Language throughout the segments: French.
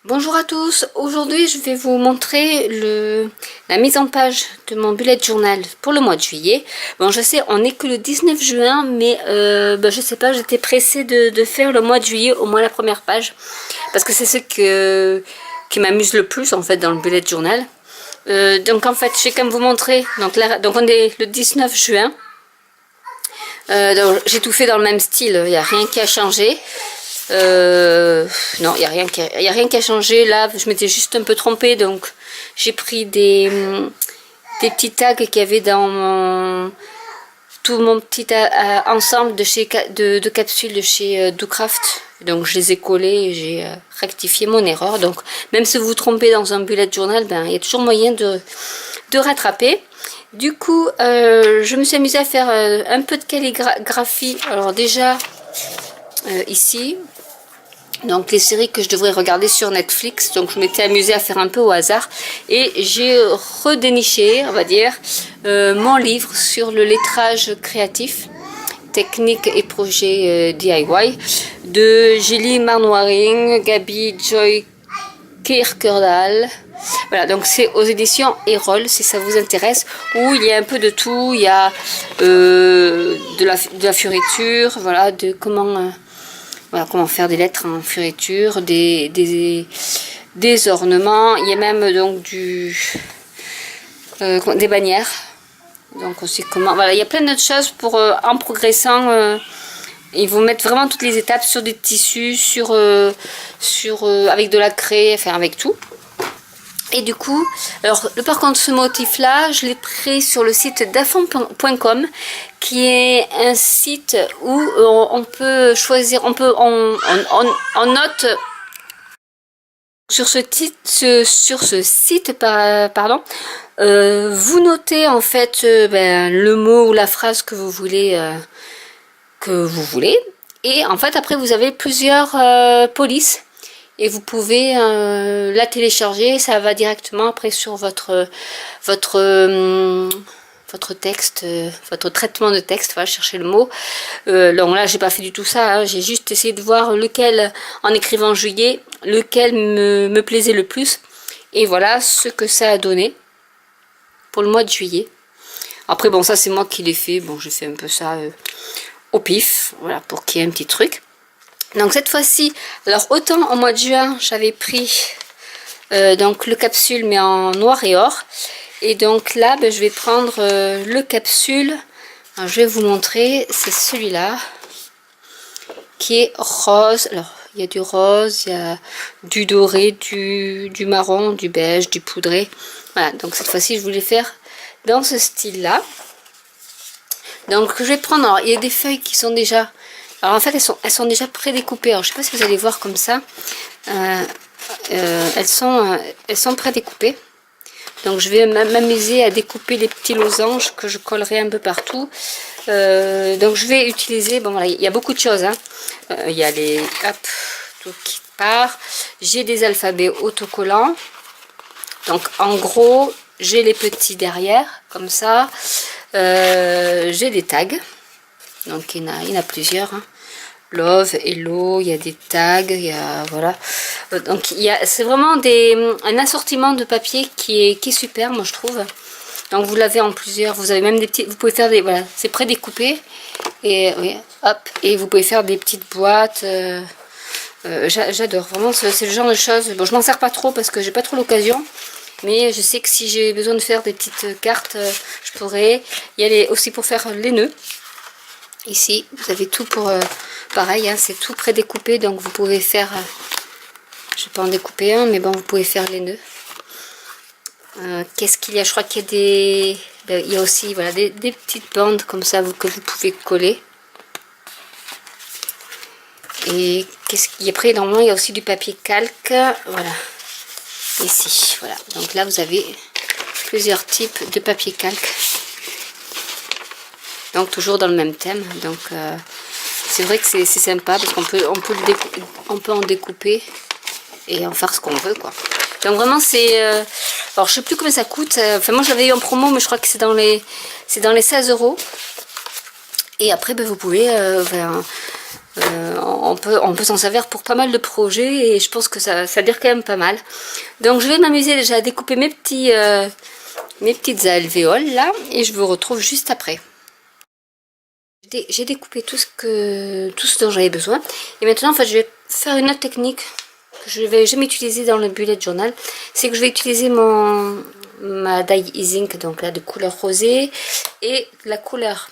Bonjour à tous, aujourd'hui je vais vous montrer la mise en page de mon bullet journal pour le mois de juillet. Bon, je sais, on n'est que le 19 juin, mais je sais pas, j'étais pressée de faire le mois de juillet au moins la première page, parce que c'est ce qui m'amuse le plus en fait dans le bullet journal. Donc en fait, je vais quand même vous montrer, donc là, donc on est le 19 juin, j'ai tout fait dans le même style, il n'y a rien qui a changé. Non, il n'y a rien qui a changé. Là, je m'étais juste un peu trompée, donc j'ai pris des petits tags qu'il y avait dans tout mon petit ensemble de capsules de chez DoCraft. Donc je les ai collés et j'ai rectifié mon erreur. Donc même si vous vous trompez dans un bullet journal, ben, il y a toujours moyen de rattraper. Du coup, je me suis amusée à faire un peu de calligraphie. Alors déjà, ici, donc les séries que je devrais regarder sur Netflix, donc je m'étais amusée à faire un peu au hasard et j'ai redéniché, on va dire, mon livre sur le lettrage créatif, techniques et projets DIY de Julie Marnoiring, Gabi Joy Kirkerdal. Voilà, donc c'est aux éditions Erol, si ça vous intéresse, où il y a un peu de tout. Il y a de la fioriture, voilà, de comment faire des lettres en fioriture, des ornements. Il y a même donc des bannières. Donc aussi comment, voilà, il y a plein d'autres choses pour en progressant. Ils vont mettre vraiment toutes les étapes sur des tissus, avec de la craie, enfin avec tout. Et du coup, alors par contre ce motif là, je l'ai pris sur le site dafon.com, qui est un site où on peut choisir, on note sur ce site, pardon, vous notez en fait le mot ou la phrase que vous voulez, et en fait après vous avez plusieurs polices. Et vous pouvez la télécharger, ça va directement après sur votre texte, votre traitement de texte, voilà, chercher le mot. Donc là, j'ai pas fait du tout ça, hein, j'ai juste essayé de voir lequel, en écrivant juillet, lequel me plaisait le plus. Et voilà ce que ça a donné pour le mois de juillet. Après, bon, ça c'est moi qui l'ai fait, bon, j'ai fait un peu ça au pif, voilà, pour qu'il y ait un petit truc. Donc cette fois-ci, alors autant au mois de juin, j'avais pris donc le capsule mais en noir et or. Et donc là, je vais prendre le capsule. Alors, je vais vous montrer, c'est celui-là qui est rose. Alors il y a du rose, il y a du doré, du marron, du beige, du poudré. Voilà, donc cette fois-ci, je voulais faire dans ce style-là. Donc je vais prendre, alors il y a des feuilles qui sont déjà... Alors en fait elles sont déjà prédécoupées. Alors je sais pas si vous allez voir comme ça. Elles sont prédécoupées. Donc je vais m'amuser à découper les petits losanges que je collerai un peu partout. Donc je vais utiliser, bon voilà, il y a beaucoup de choses. Hein. Il y a les, hop, tout qui part. J'ai des alphabets autocollants. Donc en gros, j'ai les petits derrière, comme ça. J'ai des tags. Donc il y en a plusieurs. Hein. Love, Hello, il y a des tags, il y a, voilà. Donc c'est vraiment un assortiment de papier qui est super, moi je trouve. Donc vous l'avez en plusieurs, vous avez même des petits, vous pouvez faire des, voilà, c'est prédécoupé. Et oui, hop, et vous pouvez faire des petites boîtes. J'adore, vraiment, c'est le genre de choses. Bon, je m'en sers pas trop parce que j'ai pas trop l'occasion. Mais je sais que si j'ai besoin de faire des petites cartes, je pourrais. Il y a aussi pour faire les nœuds. Ici, vous avez tout pour... pareil, hein, c'est tout prédécoupé, donc vous pouvez faire... je vais pas en découper un, mais bon, vous pouvez faire les nœuds. Qu'est-ce qu'il y a? Je crois qu'il y a des... il y a aussi voilà, des petites bandes comme ça que vous pouvez coller. Et qu'est-ce qu'il y a? Après, normalement, il y a aussi du papier calque. Voilà. Ici, voilà. Donc là, vous avez plusieurs types de papier calque. Donc toujours dans le même thème. Donc c'est vrai que c'est sympa parce on peut en découper et en faire ce qu'on veut, quoi. Donc vraiment c'est alors je sais plus combien ça coûte. Enfin moi je l'avais eu en promo, mais je crois que c'est dans les 16 €. Et après vous pouvez On peut s'en servir pour pas mal de projets et je pense que ça dire quand même pas mal. Donc je vais m'amuser déjà à découper mes petites alvéoles là et je vous retrouve juste après. J'ai découpé tout ce dont j'avais besoin et maintenant en fait je vais faire une autre technique que je ne vais jamais utiliser dans le bullet journal. C'est que je vais utiliser ma die ink, donc là de couleur rosée et la couleur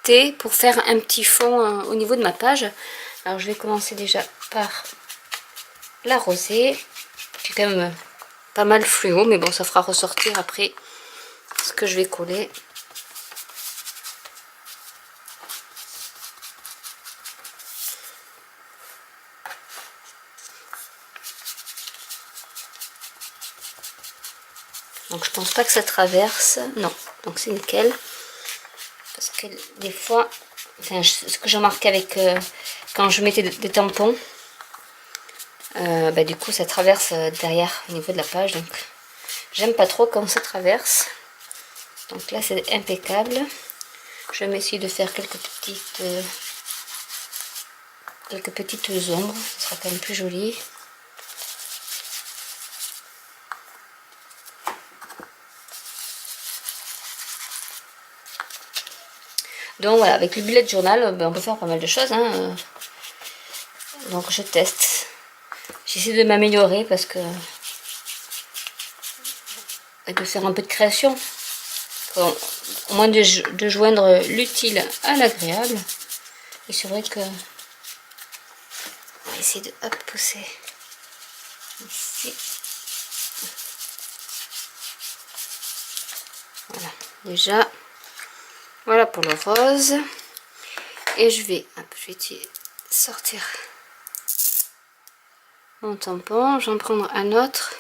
thé pour faire un petit fond au niveau de ma page. Alors je vais commencer déjà par la rosée qui est quand même pas mal fluo, mais bon ça fera ressortir après ce que je vais coller. Donc je pense pas que ça traverse, non, donc c'est nickel. Parce que des fois, enfin, ce que j'ai remarqué avec quand je mettais des tampons, du coup ça traverse derrière au niveau de la page, donc j'aime pas trop quand ça traverse. Donc là c'est impeccable. Je vais essayer de faire quelques petites ombres, ce sera quand même plus joli. Donc voilà, avec le bullet journal, on peut faire pas mal de choses. Hein. Donc je teste. J'essaie de m'améliorer parce que... Et de faire un peu de création. Au moins de joindre l'utile à l'agréable. Et c'est vrai que... On va essayer de pousser ici. Voilà, déjà... Voilà pour le rose. Et je vais sortir mon tampon. Je vais en prendre un autre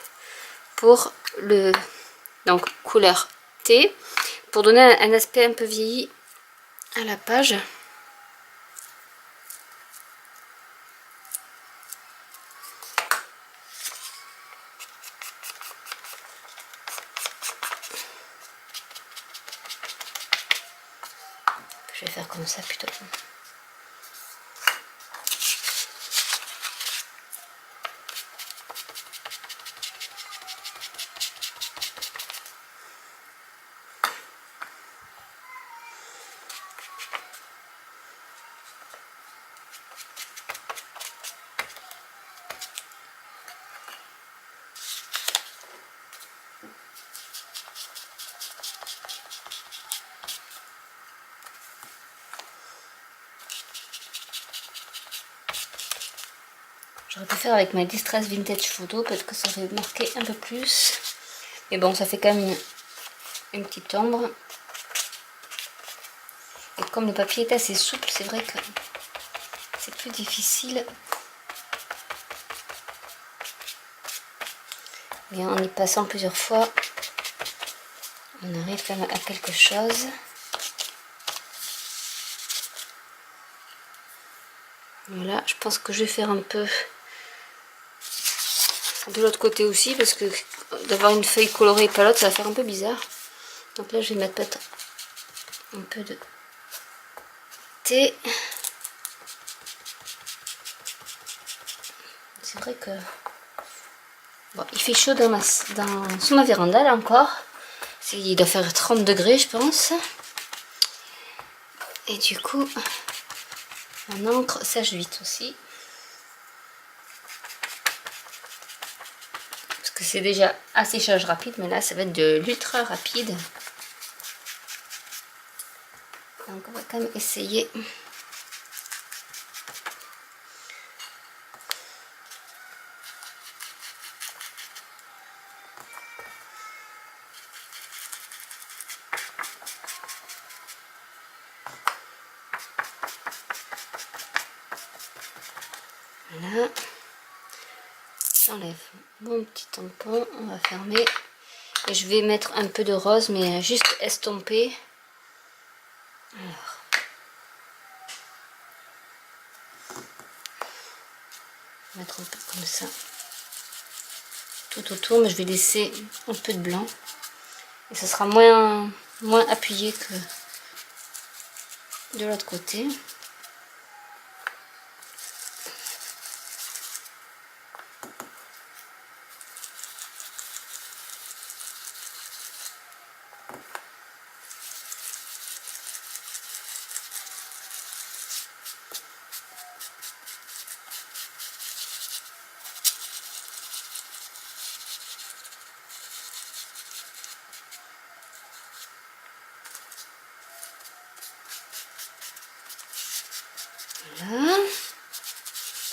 pour le couleur thé. Pour donner un aspect un peu vieilli à la page. Je vais faire comme ça plutôt. J'aurais pu faire avec ma Distress Vintage Photo, peut-être que ça aurait marqué un peu plus. Mais bon, ça fait quand même une petite ombre. Et comme le papier est assez souple, c'est vrai que c'est plus difficile. Mais en y passant plusieurs fois, on arrive quand même à quelque chose. Voilà, je pense que je vais faire un peu de l'autre côté aussi, parce que d'avoir une feuille colorée et pas l'autre, ça va faire un peu bizarre. Donc là, je vais mettre peut-être un peu de thé. C'est vrai que bon, il fait chaud sur ma véranda là encore. Il doit faire 30 degrés, je pense. Et du coup, mon encre sèche vite aussi. Parce que c'est déjà asséchage rapide, mais là, ça va être de l'ultra rapide. Donc, on va quand même essayer. Voilà. J'enlève mon petit tampon, on va fermer. Et je vais mettre un peu de rose, mais juste estompé. Alors. Mettre un peu comme ça. Tout autour, mais je vais laisser un peu de blanc. Et ce sera moins appuyé que de l'autre côté.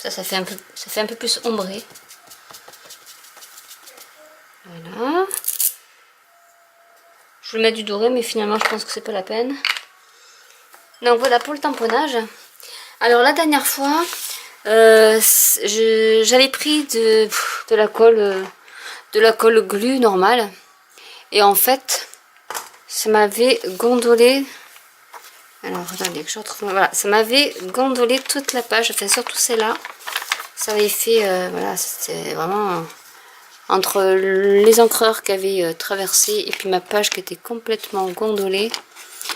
Ça fait un peu plus ombré. Voilà. Je voulais mettre du doré, mais finalement, je pense que c'est pas la peine. Donc voilà pour le tamponnage. Alors la dernière fois, j'avais pris de la colle glu normale. Et en fait, ça m'avait gondolé. Alors attendez que je retrouve. Voilà, ça m'avait gondolé toute la page, enfin surtout celle-là. Ça avait fait, voilà, c'était vraiment entre les encreurs qui avaient traversé et puis ma page qui était complètement gondolée.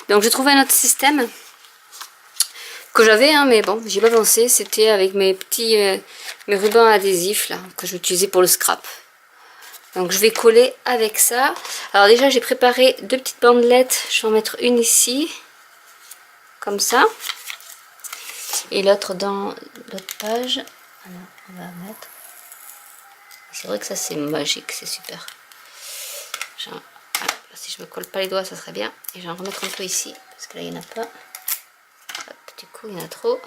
Donc j'ai trouvé un autre système que j'avais, hein, mais bon, j'y ai pas pensé. C'était avec mes petits mes rubans adhésifs là que j'utilisais pour le scrap. Donc je vais coller avec ça. Alors déjà j'ai préparé 2 petites bandelettes. Je vais en mettre une ici, comme ça, et l'autre dans l'autre page. Alors on va mettre. C'est vrai que ça c'est magique, c'est super. Voilà, si je me colle pas les doigts, ça serait bien. Et je vais en remettre un peu ici parce que là il n'y en a pas. Hop, du coup il y en a trop.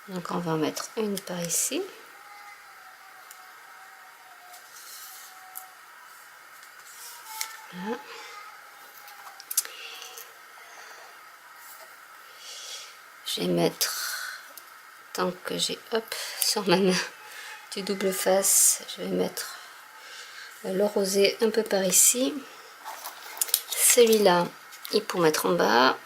Donc on va en mettre une par ici. Voilà. Je vais mettre, tant que j'ai, hop, sur ma main du double face, je vais mettre le rosé un peu par ici. Celui-là, il faut mettre en bas.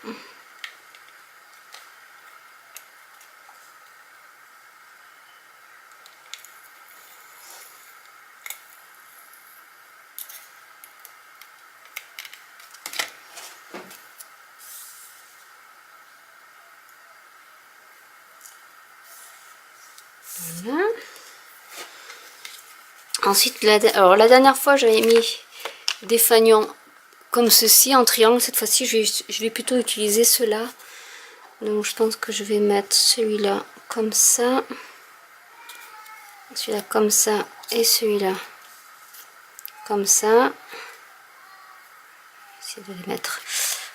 Voilà. Ensuite, alors la dernière fois, j'avais mis des fanions comme ceci en triangle. Cette fois-ci, je vais plutôt utiliser ceux-là. Donc, je pense que je vais mettre celui-là comme ça, celui-là comme ça et celui-là comme ça. Essayer de les mettre.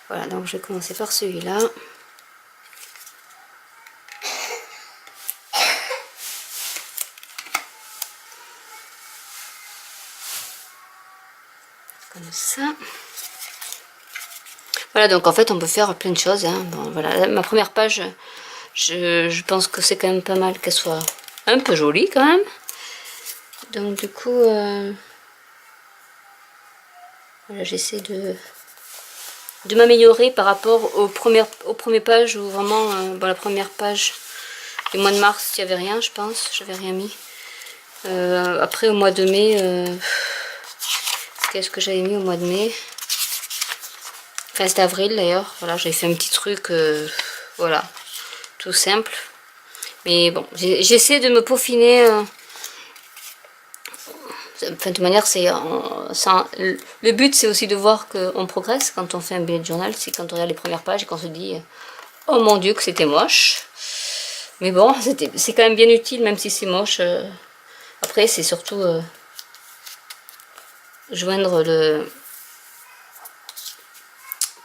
Voilà, donc je vais commencer par celui-là. Comme ça. Voilà, donc en fait on peut faire plein de choses, hein. Bon, voilà, ma première page, je pense que c'est quand même pas mal qu'elle soit un peu jolie quand même. Donc du coup, voilà, j'essaie de m'améliorer par rapport aux premières pages où vraiment, bon, la première page du mois de mars, il n'y avait rien, je pense, j'avais rien mis. Après au mois de mai, qu'est-ce que j'avais mis au mois de mai? Enfin c'était avril d'ailleurs, voilà, j'avais fait un petit truc, voilà, tout simple. Mais bon, j'essaie de me peaufiner. Enfin, de toute manière, le but c'est aussi de voir qu'on progresse quand on fait un bullet journal. C'est quand on regarde les premières pages et qu'on se dit oh mon dieu que c'était moche. Mais bon, c'est quand même bien utile même si c'est moche. Après c'est surtout joindre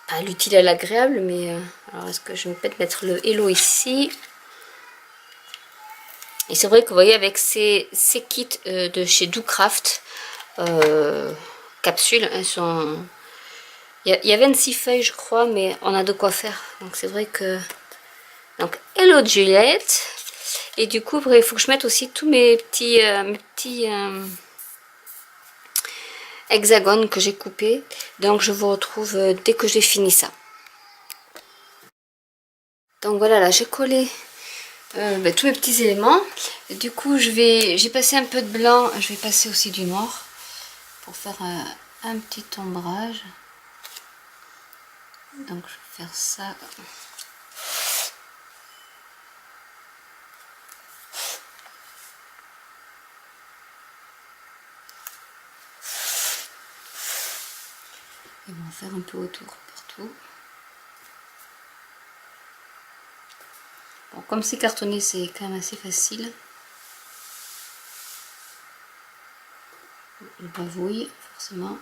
pas l'utile à l'agréable, mais alors est-ce que je vais peut-être mettre le hello ici. Et c'est vrai que vous voyez avec ces kits de chez Doocraft capsules, elles sont... Il y a 26 feuilles je crois, mais on a de quoi faire. Donc c'est vrai que... Donc hello Juliette. Et du coup il faut que je mette aussi tous mes petits hexagones que j'ai coupés. Donc je vous retrouve dès que j'ai fini ça. Donc voilà, là j'ai collé tous mes petits éléments. Et du coup j'ai passé un peu de blanc, je vais passer aussi du noir pour faire un petit ombrage. Donc je vais faire ça. Et on va faire un peu autour partout. Bon, comme c'est cartonné, c'est quand même assez facile. Le bavouille, forcément.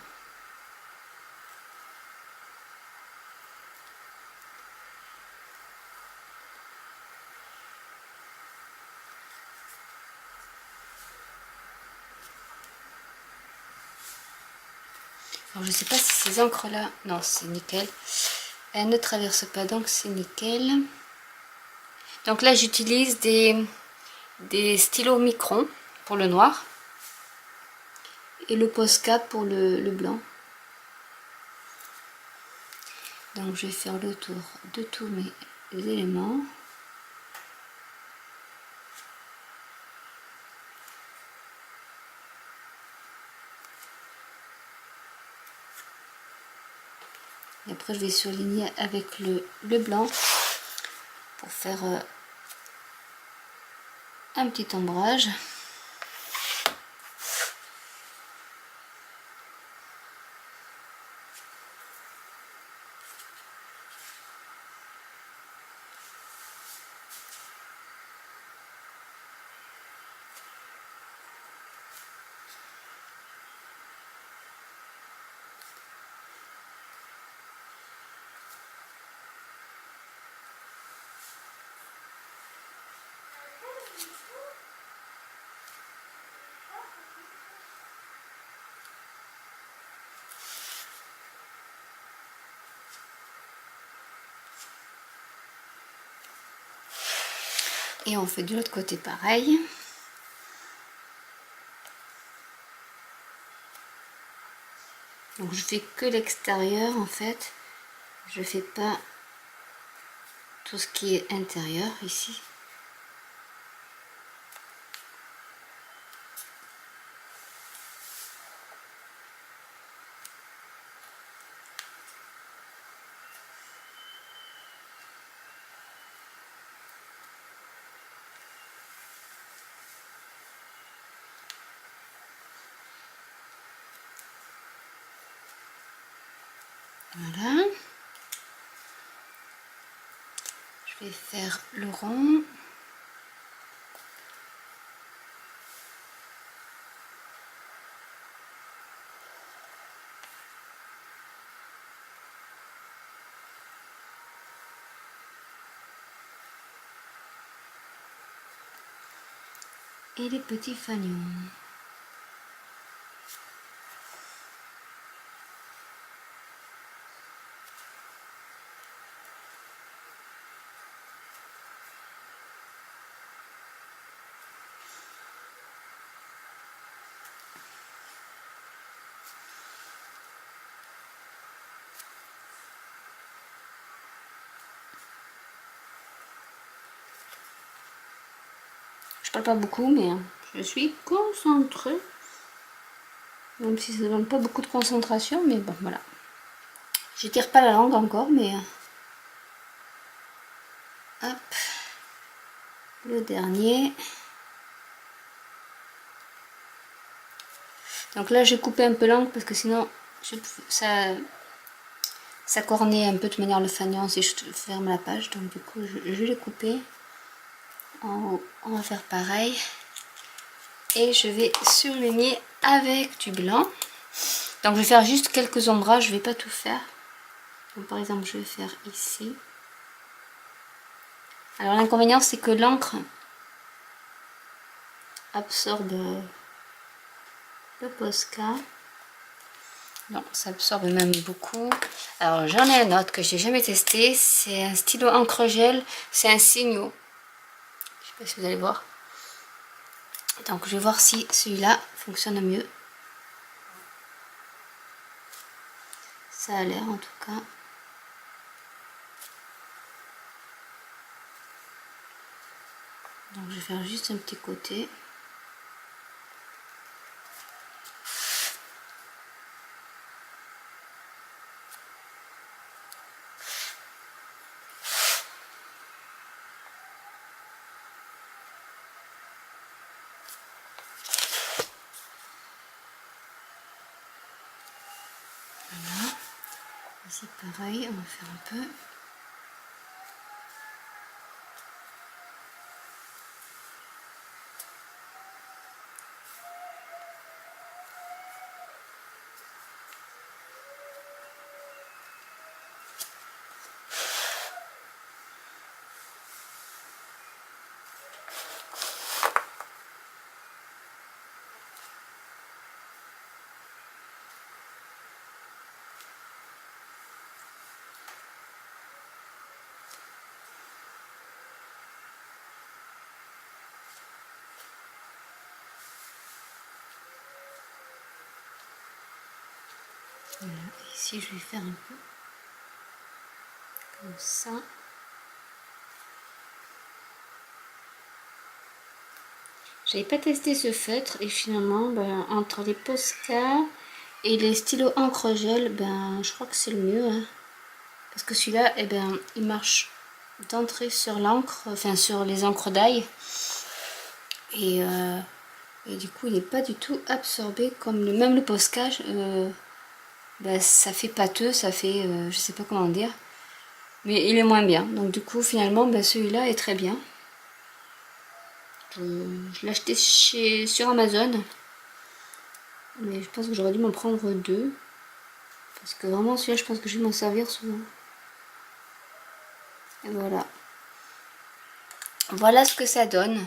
Alors je sais pas si ces encres là, non c'est nickel, elles ne traversent pas donc c'est nickel. Donc là j'utilise des stylos Micron pour le noir et le Posca pour le blanc. Donc je vais faire le tour de tous mes éléments. Et après je vais surligner avec le blanc pour faire un petit ombrage. Et on fait de l'autre côté pareil. Donc je fais que l'extérieur en fait. Je fais pas tout ce qui est intérieur ici. Voilà. Je vais faire le rond. Et les petits fanions. Je parle pas beaucoup, mais je suis concentrée. Même si ça ne demande pas beaucoup de concentration, mais bon, voilà. Je tire pas la langue encore, mais... Hop. Le dernier. Donc là, j'ai coupé un peu l'angle parce que sinon, ça cornait un peu de manière le fanion si je ferme la page. Donc du coup, je l'ai coupé. En haut, on va faire pareil. Et je vais surligner avec du blanc. Donc je vais faire juste quelques ombrages, je vais pas tout faire. Donc, par exemple, je vais faire ici. Alors l'inconvénient, c'est que l'encre absorbe le Posca. Non, ça absorbe même beaucoup. Alors j'en ai un autre que j'ai jamais testé. C'est un stylo encre gel. C'est un Signo. Je sais pas si vous allez voir. Donc je vais voir si celui-là fonctionne mieux. Ça a l'air en tout cas. Donc je vais faire juste un petit côté. Voilà. Ici pareil, on va faire un peu. Voilà, ici je vais faire un peu comme ça. J'avais pas testé ce feutre et finalement ben, entre les Posca et les stylos encre gel, ben je crois que c'est le mieux, hein. Parce que celui-là, eh ben, il marche d'entrée sur l'encre, enfin sur les encres d'ail. Et du coup, il n'est pas du tout absorbé comme même le Posca. Ben, ça fait pâteux, ça fait, je sais pas comment dire. Mais il est moins bien. Donc du coup, finalement, ben, celui-là est très bien. Je l'ai acheté sur Amazon. Mais je pense que j'aurais dû m'en prendre deux. Parce que vraiment, celui-là, je pense que je vais m'en servir souvent. Et voilà. Voilà ce que ça donne.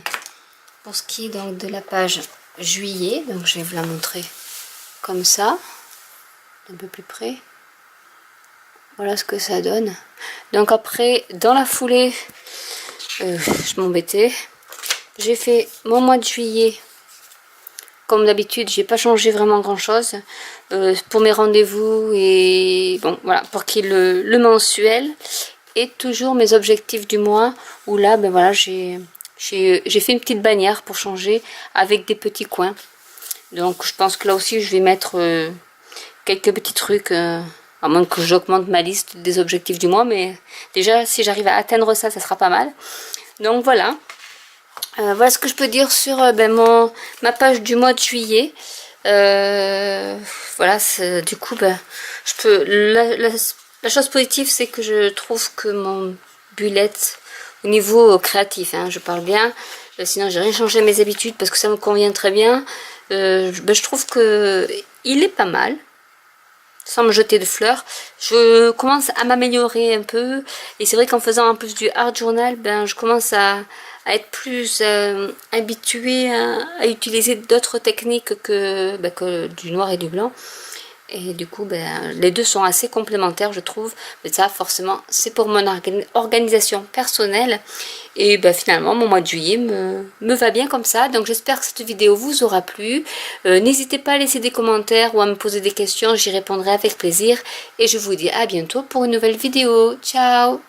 Pour ce qui est donc de la page juillet. Donc je vais vous la montrer comme ça. Un peu plus près. Voilà ce que ça donne. Donc après, dans la foulée, je m'embêtais. J'ai fait mon mois de juillet. Comme d'habitude, j'ai pas changé vraiment grand chose pour mes rendez-vous et bon voilà, pour qu'il y ait le mensuel et toujours mes objectifs du mois où là ben voilà, j'ai fait une petite bannière pour changer avec des petits coins. Donc je pense que là aussi je vais mettre quelques petits trucs à moins que j'augmente ma liste des objectifs du mois, mais déjà si j'arrive à atteindre ça, ça sera pas mal. Donc voilà. Voilà ce que je peux dire sur ben, ma page du mois de juillet. Voilà, du coup, ben, je peux. La chose positive, c'est que je trouve que mon bullet, au niveau créatif, hein, je parle bien. Sinon, j'ai rien changé à mes habitudes parce que ça me convient très bien. Ben, je trouve que il est pas mal. Sans me jeter de fleurs, je commence à m'améliorer un peu et c'est vrai qu'en faisant un peu du art journal, ben je commence à être plus habituée à utiliser d'autres techniques que du noir et du blanc. Et du coup, ben, les deux sont assez complémentaires, je trouve. Mais ça, forcément, c'est pour mon organisation personnelle. Et ben, finalement, mon mois de juillet me va bien comme ça. Donc, j'espère que cette vidéo vous aura plu. N'hésitez pas à laisser des commentaires ou à me poser des questions. J'y répondrai avec plaisir. Et je vous dis à bientôt pour une nouvelle vidéo. Ciao!